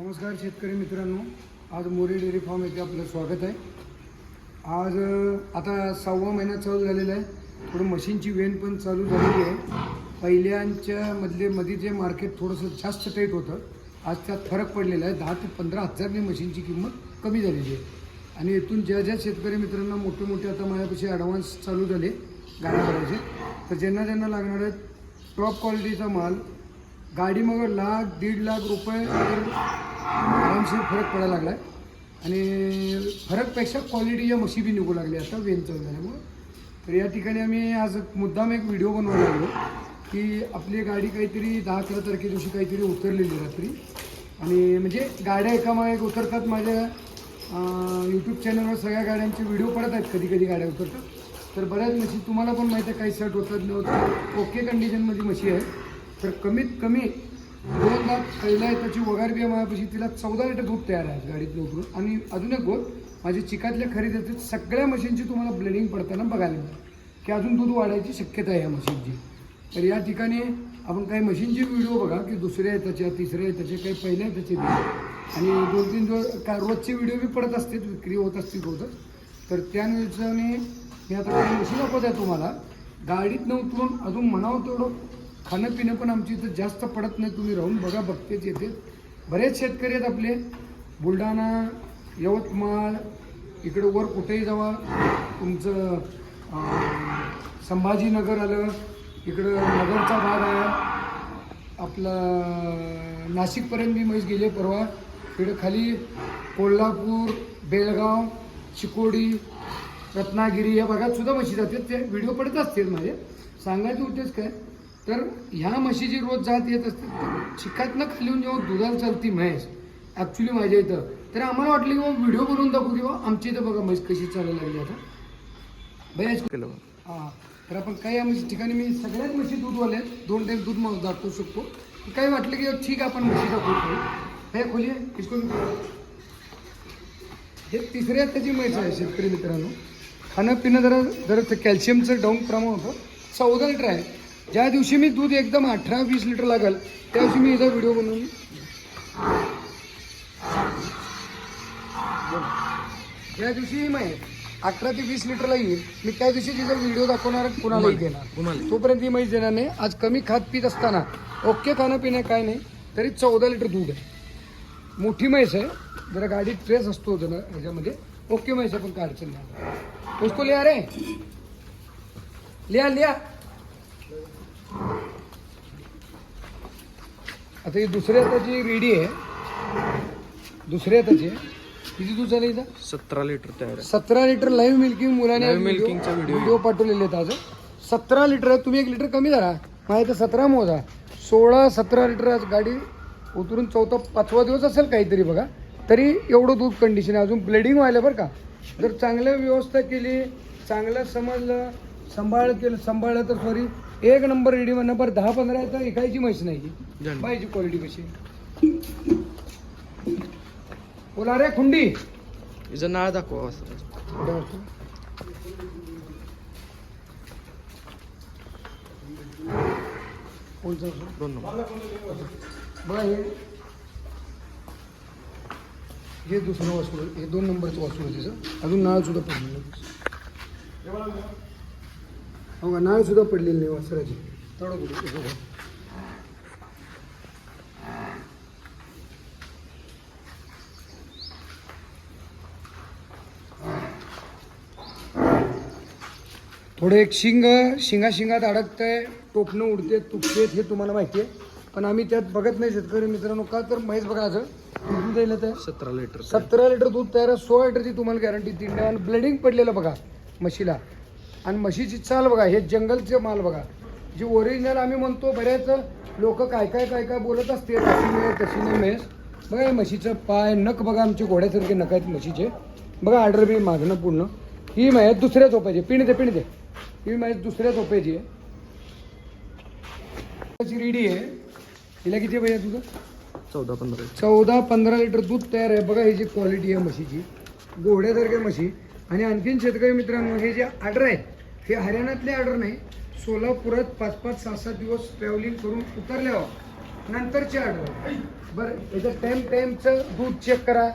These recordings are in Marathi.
नमस्कार शेतकरी मित्रांनो, आज मोरी डेअरी फार्म येथे आपलं स्वागत आहे। आज आता 6वा महिना चालू झालेला आहे। थोडं मशीनची वेन पण चालू झालेली आहे। पहिल्यांच्या मध्ये जे मार्केट थोडंसं जास्त टाईट होतं, आज त्यात फरक पडलेला आहे। 10 ते 15 हजारने मशीनची किंमत कमी झालेली आहे। आणि इथून ज्या शेतकरी मित्रांना मोठे आता माझ्यापाशी ॲडव्हान्स चालू झाले गाड्या भरायचे, तर ज्यांना लागणार आहे टॉप क्वालिटीचा माल, गाडी मग लाख 1.5 लाख रुपये आरामशीर फरक पडायला लागला आहे। आणि फरकपेक्षा क्वालिटीच्या मशी बी निघू लागली आता वेन चालू झाल्यामुळं। तर या ठिकाणी आम्ही आज मुद्दाम एक व्हिडिओ बनवायला लागलो की आपली गाडी काहीतरी 10-11 तारखे दिवशी काहीतरी उतरलेली रात्री, आणि म्हणजे गाड्या एकामागे एक उतरतात। माझ्या यूट्यूब चॅनलवर सगळ्या गाड्यांचे व्हिडिओ पडत आहेत, कधी गाड्या उतरतात। तर बऱ्याच म्हशी तुम्हाला पण माहीत आहे, काही शर्ट होतात नव्हतं, ओके कंडिशनमध्ये म्हशी आहे। तर कमीत कमी 2 लाख पहिला त्याची वगार बी माझ्यापाशी, तिला 14 लिटर दूध तयार आहे गाडीतून उतरून। आणि अजून एक गोष्ट, माझी चिकातल्या खरेदीचे सगळ्या मशीनची तुम्हाला ब्लिडिंग पडताना बघायला मिळेल की अजून दूध वाढायची शक्यता आहे या मशीनची। तर या ठिकाणी आपण काही मशीनचे व्हिडिओ बघा की दुसऱ्या आहे त्याच्या, तिसऱ्या आहे त्याचे, काही पहिल्या आहे त्याचे, आणि 2-3 दिवस काय रोजचे व्हिडिओ बी पडत असतात, विक्री होत असतील रोजच। तर त्यानुसार मी आता काही मशीन दाखवत आहे तुम्हाला। गाडीत उतरून अजून म्हणावं तेवढं खाणं पिणं पण आमची इथं जास्त पडत नाही, तुम्ही राहून बघा, बघतेच येते। बरेच शेतकरी आहेत आपले, बुलढाणा, यवतमाळ, इकडे वर कुठेही जावा, तुमचं संभाजीनगर आलं, इकडं नगरचा भाग आहे आपला, नाशिकपर्यंत बी म्हैस गेले परवा। इकडे खाली कोल्हापूर, बेळगाव, चिकोडी, रत्नागिरी या भागात सुद्धा म्हशी जातात, ते व्हिडिओ पडत असतील माझे। सांगायचं उद्देश काय, तर ह्या म्हशीची रोज जात येत असते, चिकातनं खाली येऊन जेव्हा दुधाला चालती म्हैस ॲक्च्युली माझ्या इथं, तर आम्हाला वाटलं की बाबा व्हिडिओ बनवून दाखवू की बाबा आमच्या इथं बघा म्हैस कशी चालायला लागली आता बऱ्याच केलं। हां, तर आपण काही या म्हशी ठिकाणी मी सगळ्याच म्हशी दूधवाले आहेत, 2 टाईम दूध मग दाखवू शकतो। काही वाटलं की ठीक आहे आपण म्हशी दाखवू, हे खोली इसको हे तिसऱ्या त्याची म्हैस आहे शेतकरी मित्रांनो। खाणं पिणं जरा कॅल्शियमचं डाऊन प्रमाण होतं, 14 लिटर आहे। ज्या दिवशी मी दूध एकदम 18-20 लिटर लागेल त्या दिवशी मी याचा व्हिडिओ बनवून, ज्या दिवशी माहीत 18 ते 20 लिटरला येईल, मी त्या दिवशी तिचा व्हिडिओ दाखवणार, कुणालाही देणार, तोपर्यंत ही म्हैस देणार नाही। आज कमी खात पीत असताना ओके खाणं पिणं काय नाही, तरी 14 लिटर दूध आहे। मोठी म्हैस आहे, जरा गाडीत ट्रेस असतो जरा ह्याच्यामध्ये, ओके म्हैस आहे, पण काय अडचण नाही। उसको लिया रे, लिया आता ही दुसऱ्या त्याची रेडी आहे, दुसऱ्या त्याची किती दूध झालं इथं? 17 लिटर तयार आहे। 17 लिटर लाईव्ह मिल्किंग मुलाने मिल्किंगचा व्हिडिओ पाठवलेले आहेत आज। 17 लिटर, तुम्ही 1 लिटर कमी झाला, माझ्या इथं 17 मोजा, 16-17 लिटर आज गाडी उतरून 4-5वा दिवस असेल काहीतरी बघा, तरी एवढं दूध कंडिशन आहे। अजून ब्लिडिंग व्हायला बरं का। जर चांगलं व्यवस्था केली, चांगलं समजलं, सांभाळलं तर सॉरी 1 नंबर रेडी म्हणणं। बरं 10-15 तर एकायची म्हैस नाही पाहिजे, क्वालिटी कशी बोला रे खुंडी, हिचं नाळ दाखवा। दोन नंबर बघा, हे दुसरं वासूळ, हे 2 नंबरचं वासूळ आहे तिचं। अजून नाळ सुद्धा पडलेलं हो का, नाळ सुद्धा पडलेली नाही वासराची, तेवढं कुठे थोडं एक शिंगात अडकतंय, टोपणं उडते, तुटते, हे तुम्हाला माहिती आहे, पण आम्ही त्यात बघत नाही शेतकरी मित्रांनो। का तर म्हैस बघा आज दूध द्यायला तर 17 लिटर 17 लिटर दूध तयार आहे, 16 लिटरची तुम्हाला गॅरंटी दिली आहे। आणि ब्लिडिंग पडलेलं बघा म्हशीला, आणि म्हशीची चाल बघा, हे जंगलचे माल बघा, जे ओरिजिनल आम्ही म्हणतो। बऱ्याच लोक काय बोलत असते, तशी नाही म्हैस बघा। हे म्हशीचं पाय, नख बघा, आमचे घोड्यासारखे नख आहेत म्हशीचे बघा, आर्डर बी मागणं पूर्ण। ही म्हैस दुसऱ्या झोपायची, पिण दे, ही म्हैस दुसऱ्या झोपायची आहे, रेडी आहे। हिला किती पाहिजे तुझं? 14-15 लिटर दूध तयार आहे बघा। ही जी क्वालिटी आहे म्हशीची, घोड्यासारख्या म्हशी। आणि आणखीन शेतकरी मित्रांनो, हे जे ऑर्डर आहेत हे हरियाणातले ऑर्डर नाही, सोलापुरात 5-5, 6-7 दिवस ट्रॅव्हलिंग करून उतरल्यावर नंतरची ऑर्डर. बरं याचं टाईमचं दूध चेक करा,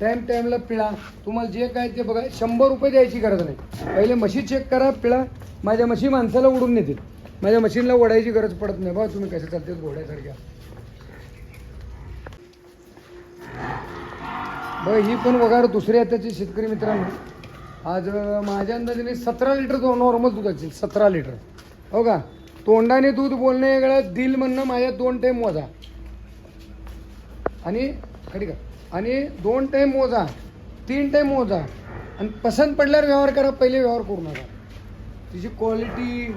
टाईमला पिळा. तुम्हाला जे काय ते बघा, 100 रुपये द्यायची गरज नाही. पहिले म्हशी चेक करा, पिळा. माझ्या म्हशी माणसाला उडून नेतील, माझ्या मशीनला ओढायची गरज पडत नाही. बघा तुम्ही कसं चालते घोड्यासारख्या. बघा ही पण वगार दुसऱ्या त्याचे शेतकरी मित्रांनो. आज माझ्या अंदाजाने 17 लिटर नॉर्मल दूध असेल, 17 लिटर. हो का, तोंडाने दूध बोलणे वेगळं, दिल म्हणणं माझ्या 2 टाईम मोजा आणि खरी का, आणि 2 टाईम मोजा, 3 टाईम मोजा आणि पसंत पडल्यावर व्यवहार करा, पहिले व्यवहार करू नका. तिची क्वालिटी,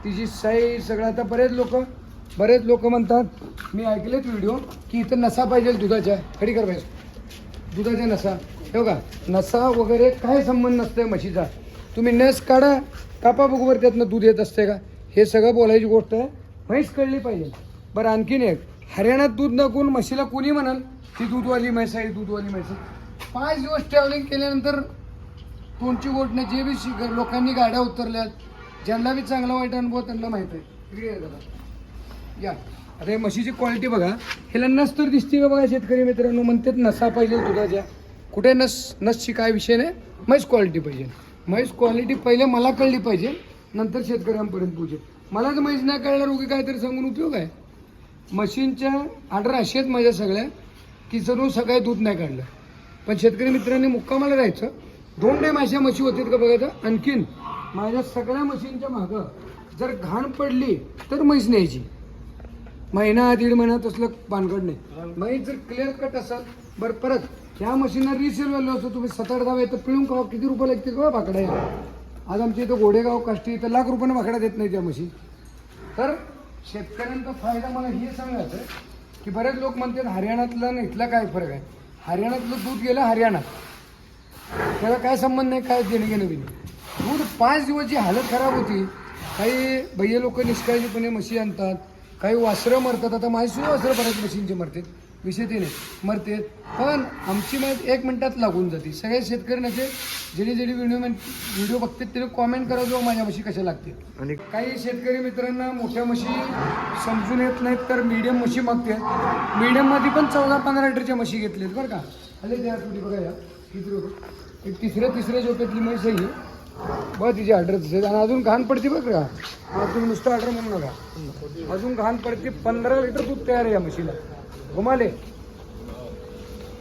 तिची साईज सगळं. आता बरेच लोक म्हणतात, मी ऐकलेत व्हिडिओ की इथं नसा पाहिजे दुधाच्या. खडी कर पाहिजे दुधाच्या नसा. हो का, नसा वगैरे काय संबंध नसतंय म्हशीचा. तुम्ही नस काढा, कापा बघूवर त्यातनं दूध येत असते का, हे सगळं बोलायची गोष्ट आहे. म्हैस कळली पाहिजे. बरं आणखीन एक, हरियाणात दूध नको म्हशीला कोणी म्हणाल ती दूधवाली म्हैस आहे, दूधवाली म्हैस आहे. 5 दिवस ट्रॅव्हलिंग केल्यानंतर तोंडची गोट नाही. जे बी लोकांनी गाड्या उतरल्यात, ज्यांना बी चांगला वाईट अनुभव त्यांना माहीत आहे. इकडे या. आता हे म्हशीची क्वालिटी बघा, ह्याला नस तर दिसते का बघा शेतकरी मित्रांनो. म्हणतात नसा पाहिजे दुधाच्या. कुठे नसची काय विषय नाही, म्हैस क्वालिटी पाहिजे. म्हैस क्वालिटी पहिले मला कळली पाहिजे, नंतर शेतकऱ्यांपर्यंत पोहोचेल. मलाच म्हैस नाही कळणार उगी काहीतरी सांगून उपयोग आहे. मशीनच्या ऑर्डर अशी आहेत माझ्या सगळ्या की जरूर सकाळी दूध नाही काढलं, पण शेतकरी मित्रांनी मुक्कामाला राहायचं. 2 टाईम अशा म्हशी होतील का बघायचं. आणखीन माझ्या सगळ्या मशीनच्या मागं जर घाण पडली तर म्हैस न्यायची. महिना 1.5 महिना तसलं भानगड नाही. म्हैस जर क्लिअर कट असाल बरं. परत ह्या मशीनला रिसेल व्हॅल्यू असतो. तुम्ही 7-8 दहा येतं पिळून खावा, किती रुपये लागतील का भाकडा आहे. आज आमच्या इथं घोडेगाव काष्टी इथं लाख रुपयाने भाकडा देत नाही त्या म्हशी. तर शेतकऱ्यांचा फायदा मला हे सांगायचं की बरेच लोक म्हणतात हरियाणातला आणि इथला काय फरक आहे. हरियाणातलं दूध गेलं हरियाणात, त्याला काय संबंध नाही, काय देणं घेणं बिणं. दूध 5 दिवसची हालत खराब होती. काही भैया लोक निष्काळजीपणे म्हशी आणतात, काही वासरं मरतात. आता माझी वासरं बऱ्याच मशीनचे मरतात, विषय ते नाही, मरतात. पण आमची मग 1 मिनिटात लागून जाते. सगळ्या शेतकऱ्यांचे जे व्हिडिओ बघतात त्याने कॉमेंट करा जो माझ्या म्हशी कशा लागतील. आणि काही शेतकरी मित्रांना मोठ्या म्हशी समजून येत नाहीत तर मीडियम म्हशी मागतात. मीडियममध्ये पण 14-15 लिटरच्या म्हशी घेतल्यात बरं का. आले त्या तुझी बघायला किती रुपये. एक तिसऱ्या झोपेतली म्हैस आहे बघ, तिची ऑर्डर दिसते. आणि अजून घाण पडते बघ का. तुम्ही नुसतं ऑर्डर म्हणू नका, अजून घाण पडते. 15 लिटर दूध तयार आहे या म्हशीला. घुमाले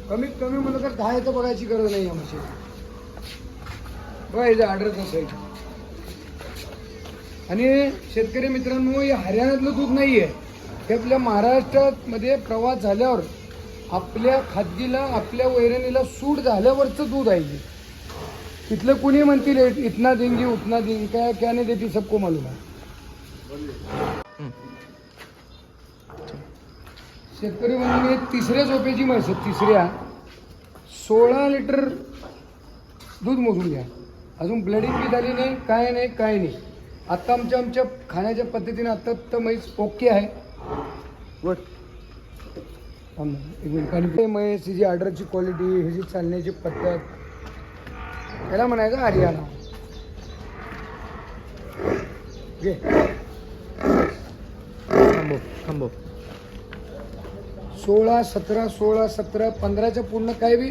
कमीत कमी म्हणलं तर 10 येतं बघायची गरज नाही या म्हशीला. बघा याचं ऑर्डर कसं आहे. आणि शेतकरी मित्रांनो, हे हरियाणातलं दूध नाही आहे, हे आपल्या महाराष्ट्रामध्ये प्रवास झाल्यावर आपल्या खाद्यीला, आपल्या वैरणीला सूट झाल्यावरचं दूध आहे. तिथलं कुणी म्हणतील इतना देंगी उतना देंगी, क्या नाही देती सबको मालूम आहे. शेतकरी म्हणजे तिसऱ्या झोपेची म्हैस, तिसऱ्या 16 लिटर दूध मोजून घ्या. अजून ब्लडिंग बी झाली नाही, काय नाही. आता आमच्या खाण्याच्या पद्धतीने आता तर म्हैस ओके आहे. एक मिनिट. म्हैस हिची ऑर्डरची क्वालिटी, ह्याची चालण्याची पद्धत, त्याला म्हणायचं हरियाणा. घे थांबव. 16, 17, 15च्या पूर्ण काय बी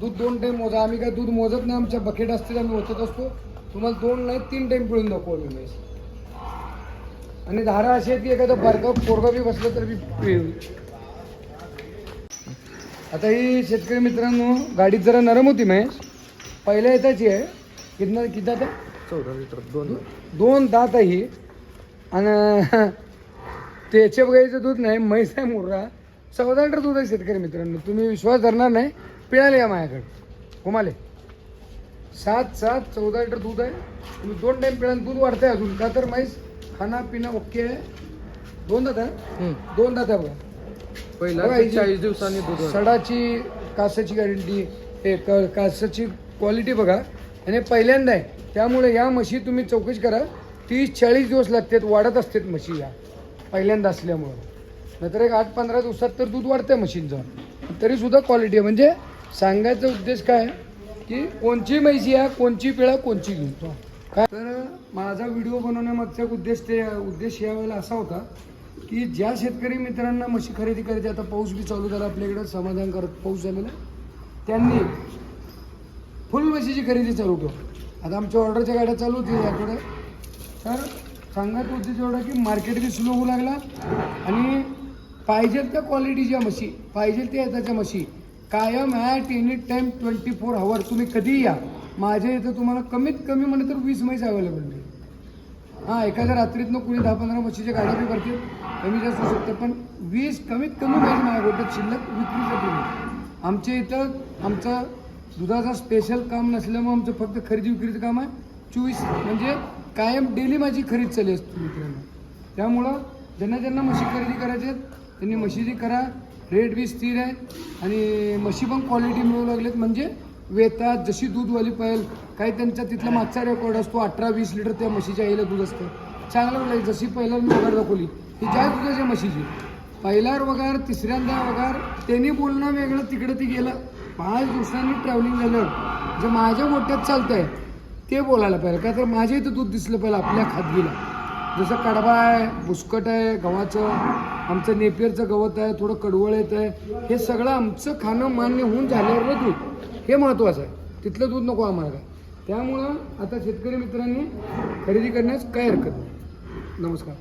दूध 2 टाईम मोजा. आम्ही काय दूध मोजत नाही, आमच्या बकेट असतील आम्ही ओतत असतो. तुम्हाला 2 नाही 3 टाईम पिळून दाखवू आम्ही म्हैस. आणि धारा अशी आहे की एखादं बारका पोरगा बी बसलं तर बी पिळू. आता ही शेतकरी मित्रांनो गाडीत जरा नरम होती म्हैस, पहिल्या येताची आहे. किती दात आहे? 14 लिटर. 2 दात आहे ही. आणि त्याच्या बघायचं दूध नाही, म्हैस आहे मुर्रा. 14 लिटर दूध आहे शेतकरी मित्रांनो. तुम्ही विश्वास धरणार नाही. पिळाले या माझ्याकडे घुमाले 14 लिटर दूध आहे. तुम्ही 2 टाईम पिळा, दूध वाढतंय अजून. का तर म्हैस खाना पिणं ओके आहे. 2 दात आहे, 2 दात आहे बघा. पहिला 40 दिवसांनी दूध. सडाची कासाची गॅरंटी, कासाची क्वालिटी बघा. आणि पहिल्यांदा आहे त्यामुळे या म्हशी तुम्ही चौकशी करा. 30-40 दिवस लागतात, वाढत असतात म्हशी या पहिल्यांदा असल्यामुळं. नाहीतर एक 8-15 दिवसात तर दूध वाढतंय म्हशींचं. तरीसुद्धा क्वालिटी आहे. म्हणजे सांगायचा उद्देश काय की कोणची म्हैशी या, कोणची पिळा, कोणची घेऊ काय. तर माझा व्हिडिओ बनवण्यामागचा उद्देश यावेळेला असा होता की ज्या शेतकरी मित्रांना म्हशी खरेदी करायची, आता पाऊस बी चालू झाला आपल्याकडे, समाधान करत पाऊस झालेला, त्यांनी फुल म्हशीची खरेदी चालू ठेवा. आता आमच्या ऑर्डरच्या गाड्या चालू होती याकडे, तर सांगत होती तेवढं की मार्केट बी स्लो होऊ लागला आणि पाहिजेत त्या क्वालिटीच्या म्हशी, पाहिजे त्या याच्या म्हशी कायम ॲट एनी टाईम 24 आवर तुम्ही कधीही या. माझ्या इथं तुम्हाला कमीत कमी म्हणलं तर 20 म्हैस अवेलेबल मिळेल. हां, एखाद्या रात्रीतनं कुणी 10-15 म्हशीच्या गाड्या बी करतील, कमी जास्त होऊ शकते, पण 20 कमीत कमी म्हैस माझ्या गोट्यात शिल्लक विक्रीसाठी मिळेल. आमच्या इथं आमचं दुधाचं स्पेशल काम नसल्यामुळे आमचं फक्त खरेदी विक्रीचं काम आहे. 24 म्हणजे कायम डेली माझी खरेदी चालू असते मित्रांनो. त्यामुळं ज्यांना म्हशी खरेदी करायची आहेत त्यांनी म्हशीची करा. रेट बी स्थिर आहे आणि म्हशी पण क्वालिटी मिळू लागलेत, म्हणजे वेतात जशी दूधवाली पाहिजे. काही त्यांचा तिथला मागचा रेकॉर्ड असतो 18-20 लिटर त्या म्हशीच्या आईला दूध असतं. चांगलं लागलं. जशी पहिला मी वगार दाखवली ही ज्या दुधाच्या म्हशीची पहिल्यावर वगार, तिसऱ्यांदा वगार, त्यांनी बोलणं वेगळं, तिकडं ती गेलं. 5 दिवसांनी ट्रॅव्हलिंग झालं, जे माझ्या गोट्यात चालतं आहे ते बोलायला पाहिजे. का तर माझ्या इथं दूध दिसलं पाहिजे आपल्या खाजगीला. जसं कडबा आहे, बुसकट आहे गव्हाचं, आमचं नेपियरचं गवत आहे, थोडं कडवळ येत आहे, हे सगळं आमचं खाणं मान्य होऊन झाल्यावर दूध हे महत्त्वाचं आहे. तिथलं दूध नको आम्हाला काय. त्यामुळं आता शेतकरी मित्रांनी खरेदी करण्यास काही हरकत नाही. नमस्कार.